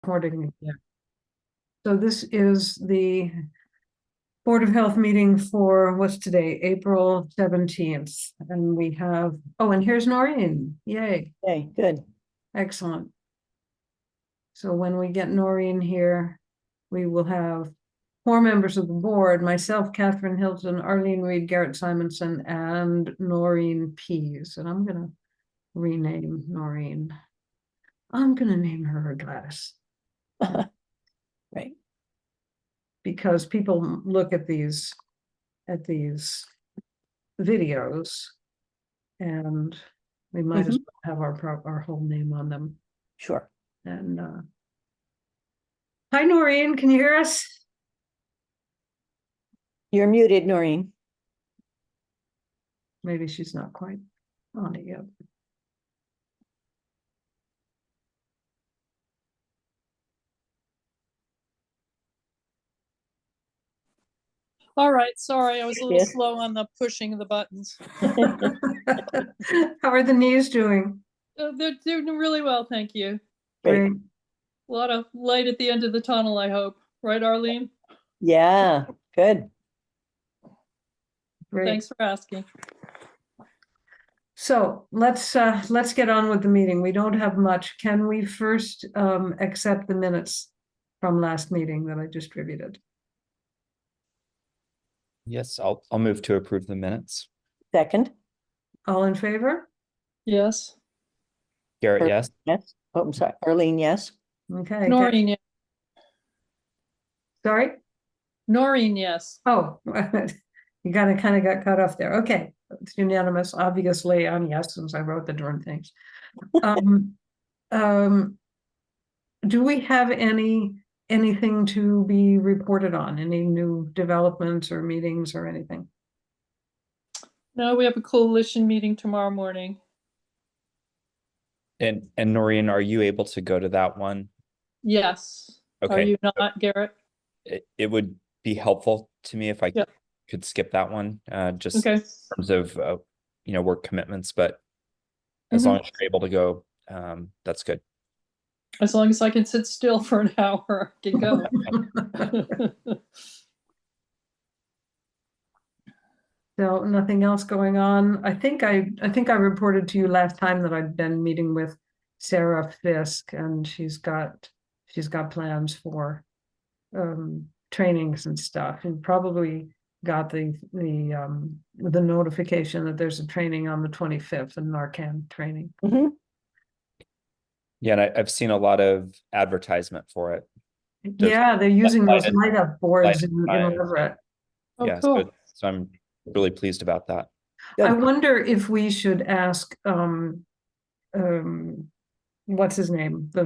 recording. Yeah. So this is the Board of Health meeting for what's today, April 17th. And we have, oh, and here's Noreen. Yay. Okay, good. Excellent. So when we get Noreen here, we will have 4 members of the board, myself, Catherine Hilton, Arlene Reed, Garrett Simonson, and Noreen Pease. And I'm going to rename Noreen. I'm going to name her Gladys. Right. Because people look at these videos and we might as well have our whole name on them. Sure. And hi Noreen, can you hear us? You're muted, Noreen. Maybe she's not quite on it yet. All right, sorry, I was a little slow on the pushing of the buttons. How are the knees doing? They're doing really well, thank you. Great. A lot of light at the end of the tunnel, I hope. Right, Arlene? Yeah, good. Great. Thanks for asking. So let's get on with the meeting. We don't have much. Can we first accept the minutes from last meeting that I distributed? Yes, I'll move to approve the minutes. Second. All in favor? Yes. Garrett, yes. Yes. Oh, I'm sorry. Arlene, yes. Okay. Noreen, yes. Sorry? Noreen, yes. Oh, you kind of got cut off there. Okay, it's unanimous. Obviously, I'm yes, since I wrote the darn things. Do we have anything to be reported on? Any new developments or meetings or anything? No, we have a coalition meeting tomorrow morning. And Noreen, are you able to go to that one? Yes. Okay. Are you not, Garrett? It would be helpful to me if I could skip that one, just in terms of work commitments, but as long as you're able to go, that's good. As long as I can sit still for an hour, I can go. So nothing else going on. I think I reported to you last time that I'd been meeting with Sarah Fisk, and she's got plans for trainings and stuff, and probably got the notification that there's a training on the 25th, a Narcan training. Yeah, and I've seen a lot of advertisement for it. Yeah, they're using those light up boards in Everett. Yeah, cool. So I'm really pleased about that. I wonder if we should ask what's his name, the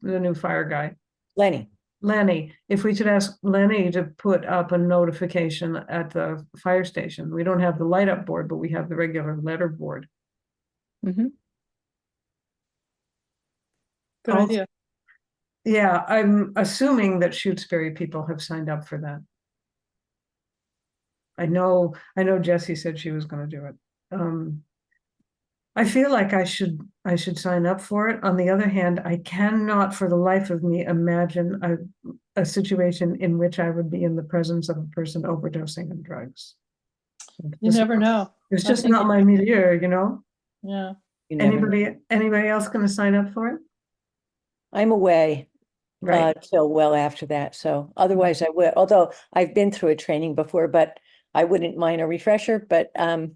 new fire guy, Lenny, if we should ask Lenny to put up a notification at the fire station. We don't have the light up board, but we have the regular letter board. Good idea. Yeah, I'm assuming that Shutesbury people have signed up for that. I know Jessie said she was going to do it. I feel like I should sign up for it. On the other hand, I cannot for the life of me imagine a situation in which I would be in the presence of a person overdosing on drugs. You never know. It's just not my milieu, you know? Yeah. Anybody else going to sign up for it? I'm away till well after that. So otherwise I would, although I've been through a training before, but I wouldn't mind a refresher, but I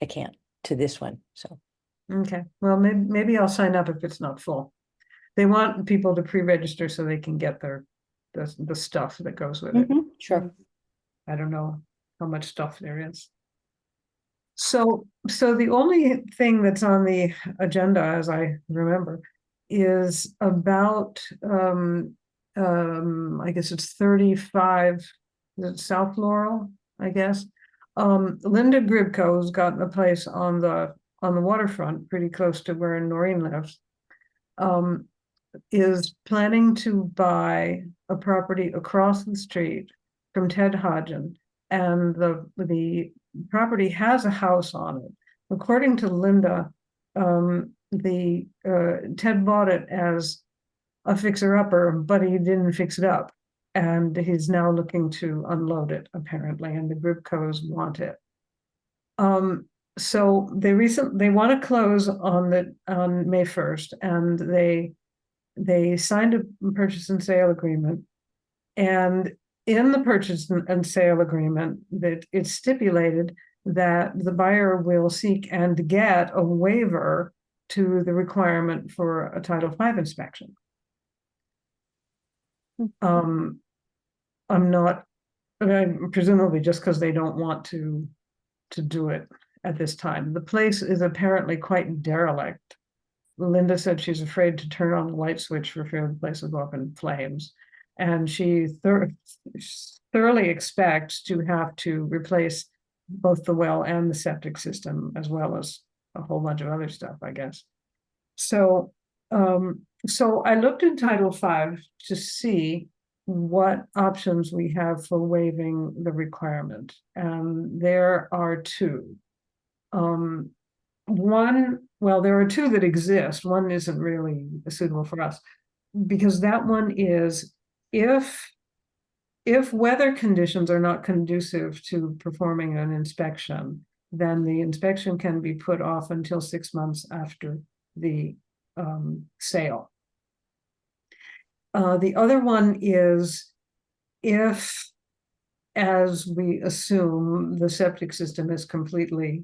can't to this one. So okay, well maybe I'll sign up if it's not full. They want people to pre-register so they can get the stuff that goes with it. Sure. I don't know how much stuff there is. So the only thing that's on the agenda, as I remember, is about I guess it's 35, is it South Laurel, I guess. Linda Gribko's gotten a place on the waterfront pretty close to where Noreen lives, is planning to buy a property across the street from Ted Hodgen, and the property has a house on it. According to Linda, Ted bought it as a fixer-upper, but he didn't fix it up. And he's now looking to unload it, apparently, and the Gripcos want it. So they want to close on May 1st, and they signed a purchase and sale agreement. And in the purchase and sale agreement, that it's stipulated that the buyer will seek and get a waiver to the requirement for a Title V inspection. I'm not, presumably just because they don't want to do it at this time. The place is apparently quite derelict. Linda said she's afraid to turn on the light switch for fear the place will go up in flames. And she thoroughly expects to have to replace both the well and the septic system, as well as a whole bunch of other stuff, I guess. So, so I looked in Title V to see what options we have for waiving the requirement, and there are two. Well, there are two that exist. One isn't really suitable for us, because that one is if weather conditions are not conducive to performing an inspection, then the inspection can be put off until 6 months after the sale. The other one is if, as we assume, the septic system is completely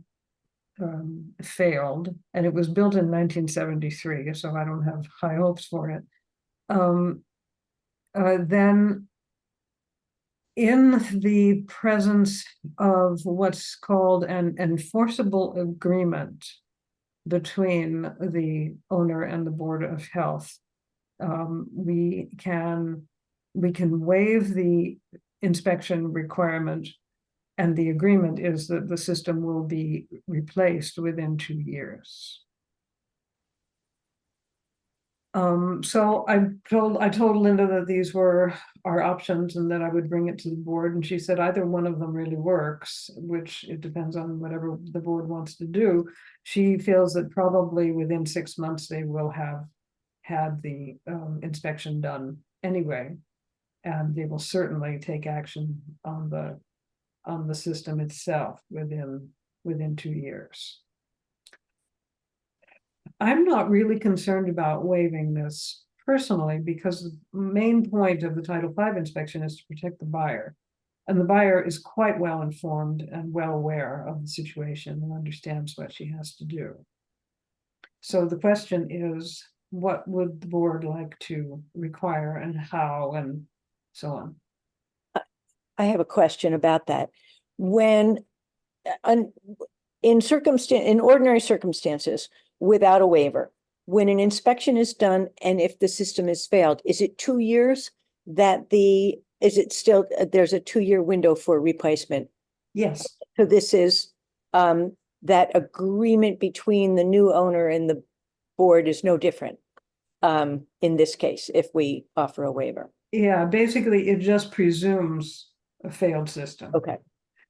failed, and it was built in 1973, so I don't have high hopes for it. Then in the presence of what's called an enforceable agreement between the owner and the Board of Health, we can waive the inspection requirement, and the agreement is that the system will be replaced within 2 years. So I told Linda that these were our options and that I would bring it to the board, and she said either one of them really works, which it depends on whatever the board wants to do. She feels that probably within 6 months they will have had the inspection done anyway, and they will certainly take action on the system itself within 2 years. I'm not really concerned about waiving this personally, because the main point of the Title V inspection is to protect the buyer. And the buyer is quite well informed and well aware of the situation and understands what she has to do. So the question is, what would the board like to require and how and so on? I have a question about that. When in ordinary circumstances, without a waiver, when an inspection is done and if the system has failed, is it 2 years that is it still, there's a 2-year window for replacement? Yes. So this is that agreement between the new owner and the board is no different in this case, if we offer a waiver. Yeah, basically it just presumes a failed system. Okay.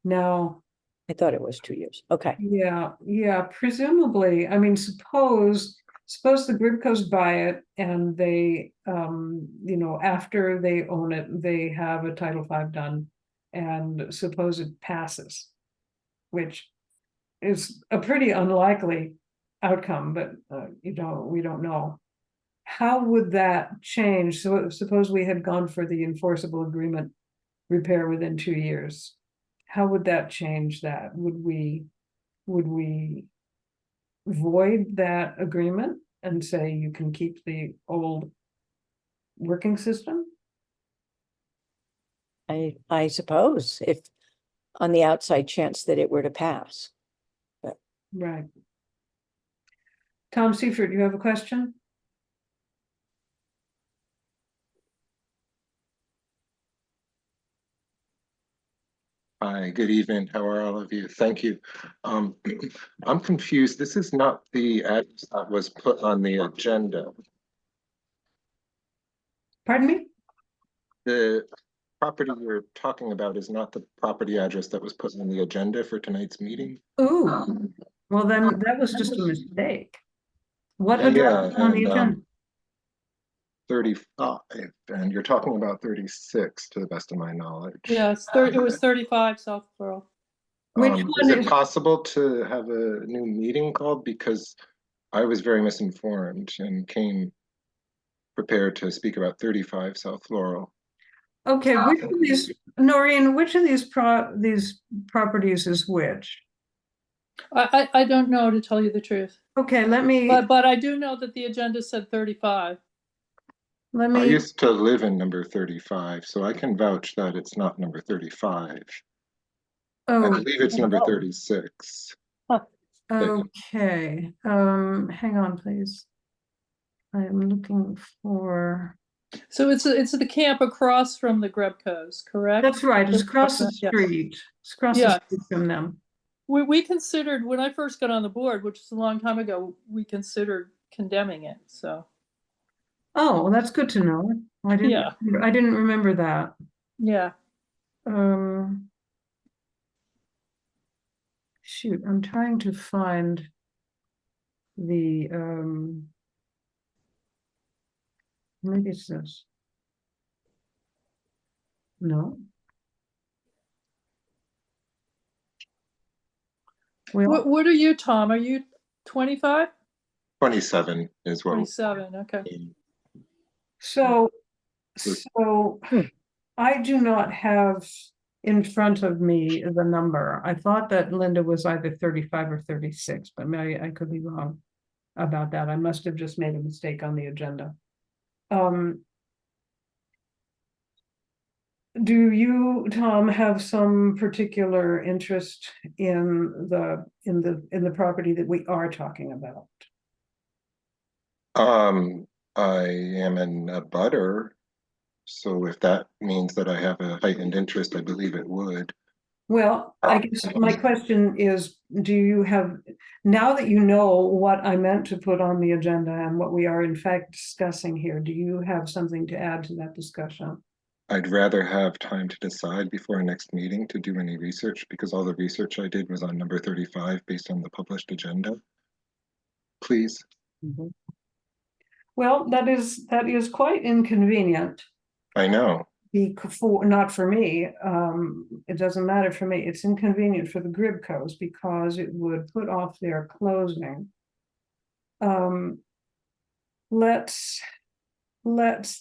Now, I thought it was 2 years. Okay. Yeah, presumably. I mean, suppose the Gripcos buy it and they, after they own it, they have a Title V done, and suppose it passes, which is a pretty unlikely outcome, but we don't know. How would that change? So suppose we had gone for the enforceable agreement repair within 2 years. How would that change that? Would we void that agreement and say you can keep the old working system? I suppose, if on the outside chance that it were to pass. But. Right. Tom Seifert, you have a question? Hi, good evening. How are all of you? Thank you. I'm confused. This is not the address that was put on the agenda. Pardon me? The property you're talking about is not the property address that was put on the agenda for tonight's meeting. Ooh, well then that was just a mistake. What address is on the agenda? 35, and you're talking about 36 to the best of my knowledge. Yeah, it was 35 South Laurel. Which Is one it is, possible to have a new meeting called? Because I was very misinformed and came prepared to speak about 35 South Laurel. okay, which of these, Noreen, which of these properties is which? I don't know, to tell you the truth, Okay, let me, but I do know that the agenda said 35. let I me, used to live in number 35, so I can vouch that it's not number 35. I oh, believe it's number 36. okay, hang on, please. I am looking for, So it's the camp across from the Grebcos, correct? that's right, it's across the Yeah. street. It's across the Yeah. street from them. We considered, when I first got on the board, which is a long time ago, we considered condemning it, so. Oh, well, that's good to know. I Yeah. didn't remember that. Yeah. Shoot, I'm trying to find the, maybe it's this. No. Well, What are you, Tom? Are you 25? 27 is what. 27, okay. so Hmm. I do not have in front of me the number. I thought that Linda was either 35 or 36, but maybe I could be wrong about that. I must have just made a mistake on the agenda. Do you, Tom, have some particular interest in the property that we are talking about? I am in a butter, so if that means that I have a heightened interest, I believe it would. Well, I guess my question is, do you have, now that you know what I meant to put on the agenda and what we are in fact discussing here, do you have something to add to that discussion? I'd rather have time to decide before our next meeting to do any research, because all the research I did was on number 35 based on the published agenda. Please. Well, that is quite inconvenient. I know. Not for me, it doesn't matter for me, it's inconvenient for the Gribcos because it would put off their closing. Let's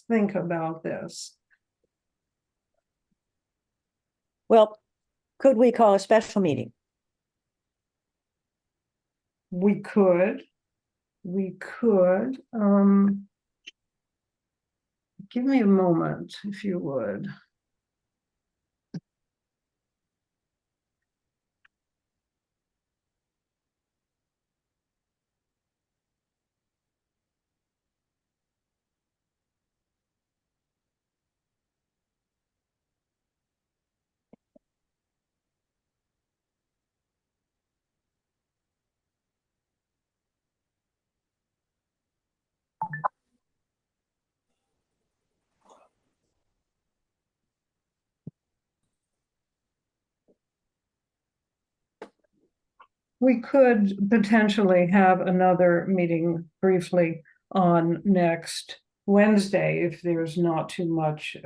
think about this. Well, could we call a special meeting? We could, give me a moment, if you would. We could potentially have another meeting briefly on next Wednesday if there's not too much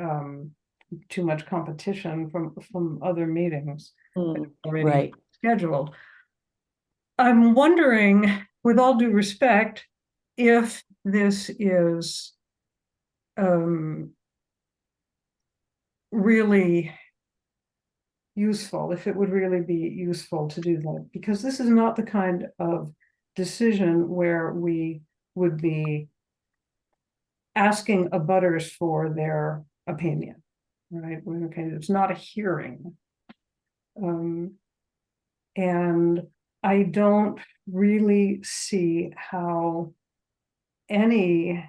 competition from other meetings already Right. scheduled. I'm wondering, with all due respect, if this is really useful, if it would really be useful to do that, because this is not the kind of decision where we would be asking abutters for their opinion, right? Okay, it's not a hearing. And I don't really see how any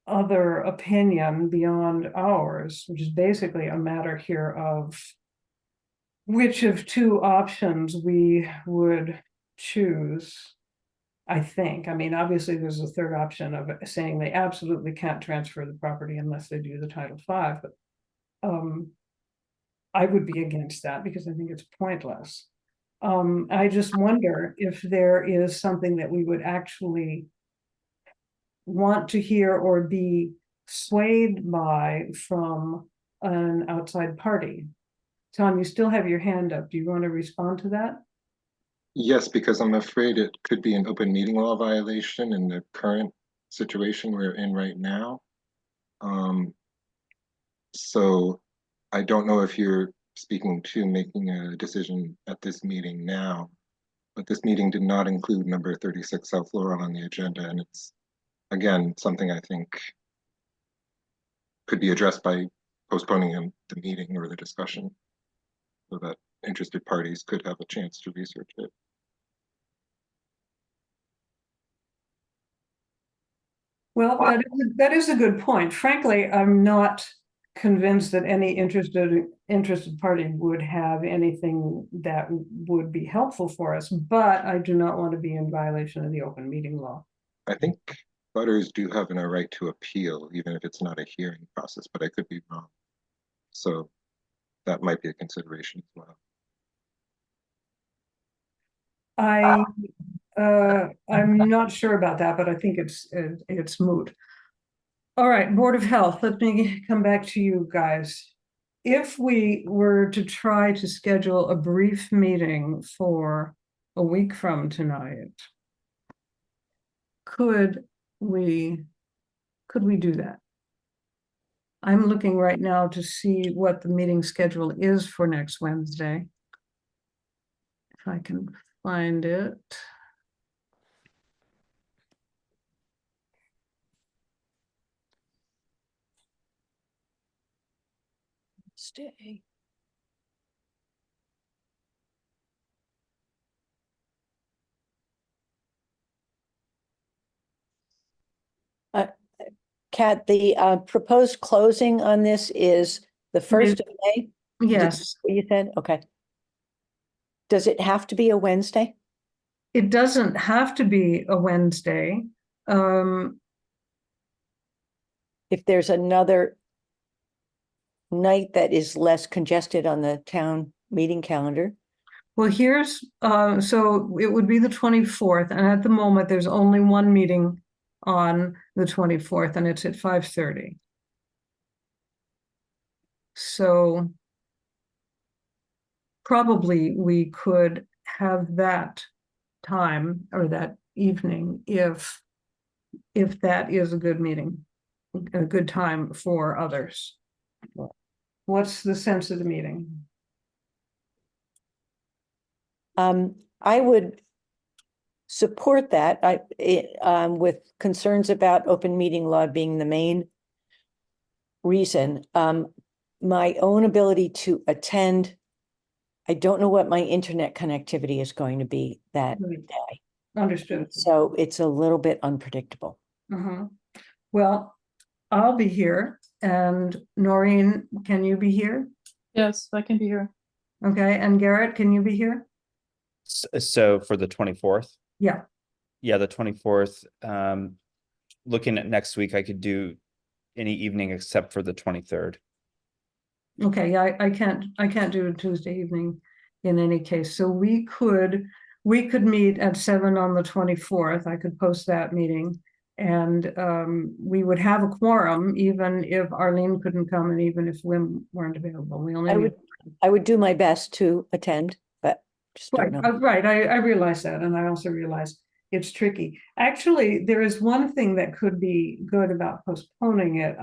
other opinion beyond ours, which is basically a matter here of which of two options we would choose. I think, I mean, obviously there's a third option of saying they absolutely can't transfer the property unless they do the Title V, but I would be against that because I think it's pointless. I just wonder if there is something that we would actually want to hear or be swayed by from an outside party. Tom, you still have your hand up. Do you want to respond to that? Yes, because I'm afraid it could be an open meeting law violation in the current situation we're in right now. So I don't know if you're speaking to making a decision at this meeting now, but this meeting did not include number 36 South Laurel on the agenda, and it's, again, something I think could be addressed by postponing the meeting or the discussion so that interested parties could have a chance to research it. Well, that is a good point. Frankly, I'm not convinced that any interested party would have anything that would be helpful for us, but I do not want to be in violation of the open meeting law. I think butters do have a right to appeal, even if it's not a hearing process, but I could be wrong. So that might be a consideration as well. I'm not sure about that, but I think it's moot. All right, Board of Health, let me come back to you guys. If we were to try to schedule a brief meeting for a week from tonight, could we do that? I'm looking right now to see what the meeting schedule is for next Wednesday. If I can find it. Stay. Kat, the proposed closing on this is the 1st of May? Yes, What you said? Okay. Does it have to be a Wednesday? it doesn't have to be a Wednesday. If there's another night that is less congested on the town meeting calendar? Well, here's, so it would be the 24th, and at the moment, there's only one meeting on the 24th, and it's at 5:30. So probably we could have that time or that evening if that is a good meeting, a good time for others. What's the sense of the meeting? I would support that. With concerns about open meeting law being the main reason. My own ability to attend, I don't know what my internet connectivity is going to be that Right. day. Understood. So it's a little bit unpredictable. Well, I'll be here, and Noreen, can you be here? Yes, I can be here. Okay, and Garrett, can you be here? So for the 24th? Yeah. Yeah, the 24th. Looking at next week, I could do any evening except for the 23rd. Okay, yeah, I can't do a Tuesday evening in any case. So we could meet at 7 on the 24th. I could post that meeting. And we would have a quorum even if Arlene couldn't come and even if Wim weren't available. We only I would do my best to attend, but just don't know. Right, I realize that, and I also realize it's tricky. Actually, there is one thing that could be good about postponing it.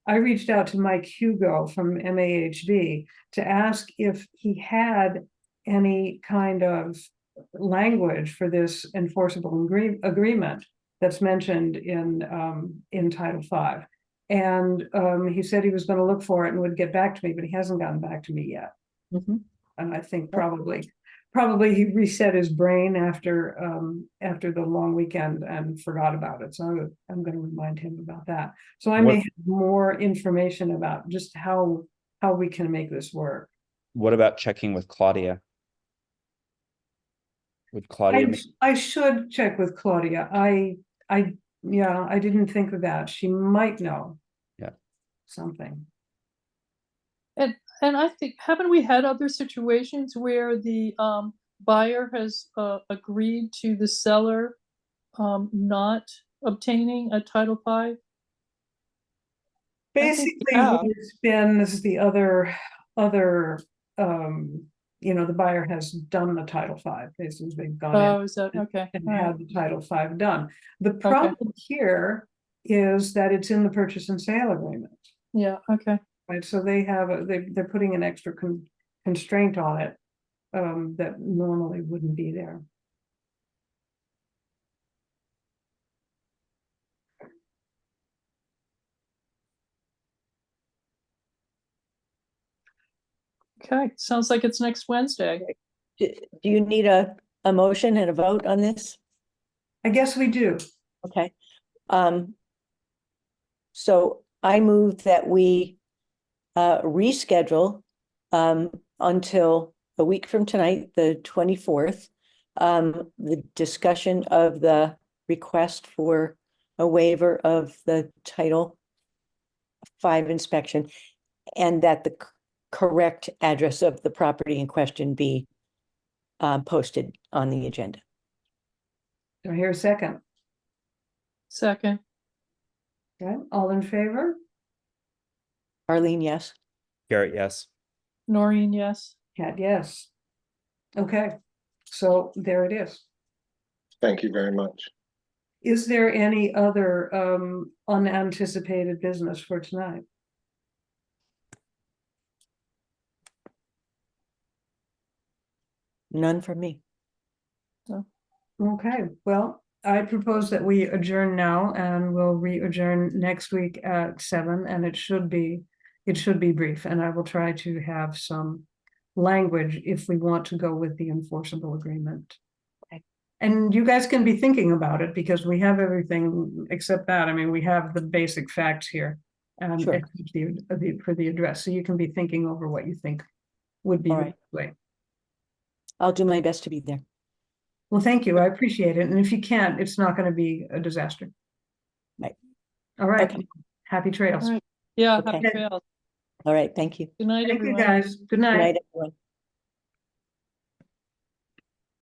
I reached out to Mike Hugo from MAHB to ask if he had any kind of language for this enforceable agreement that's mentioned in Title V. And he said he was going to look for it and would get back to me, but he hasn't gotten back to me yet. And I think probably he reset his brain after the long weekend and forgot about it. So I'm going to remind him about that. So I may have more information about just how we can make this work. What about checking with Claudia? Would Claudia? I should check with Claudia. Yeah, I didn't think of that. She might know. Yeah. Something. And I think, haven't we had other situations where the buyer has agreed to the seller not obtaining a Title V? I think we Basically, have. what it's been, this is the other, you know, the buyer has done the Title V, basically they've gone in. Oh, is that, okay, And all right, had the Title V done. The problem here is that it's in the purchase and sale agreement, yeah, okay, right? So they have, they're putting an extra constraint on it that normally wouldn't be there. okay, sounds like it's next Wednesday. Do you need a motion and a vote on this? I guess we do. Okay. So I move that we reschedule until a week from tonight, the 24th, the discussion of the request for a waiver of the Title V inspection, and that the correct address of the property in question be posted on the agenda. Do I hear a second? Second, Okay, all in favor? Arlene, yes? Garrett, yes. Noreen, yes. Cat, yes. Okay, so there it is. Thank you very much. Is there any other unanticipated business for tonight? None from me. Okay, well, I propose that we adjourn now and we'll re-adjourn next week at 7, and it should be brief, and I will try to have some language if we want to go with the enforceable agreement. Okay. And you guys can be thinking about it because we have everything except that. I mean, we have the basic facts here. Sure. Except for the address, so you can be thinking over what you think would be All the right. way. I'll do my best to be there. Well, thank you. I appreciate it. And if you can't, it's not going to be a disaster. Right. All right. Okay. Happy trails. All right. Yeah, Okay. happy trails. All right, thank you. Good night, Thank you, everyone. guys. Good Good night. night, everyone.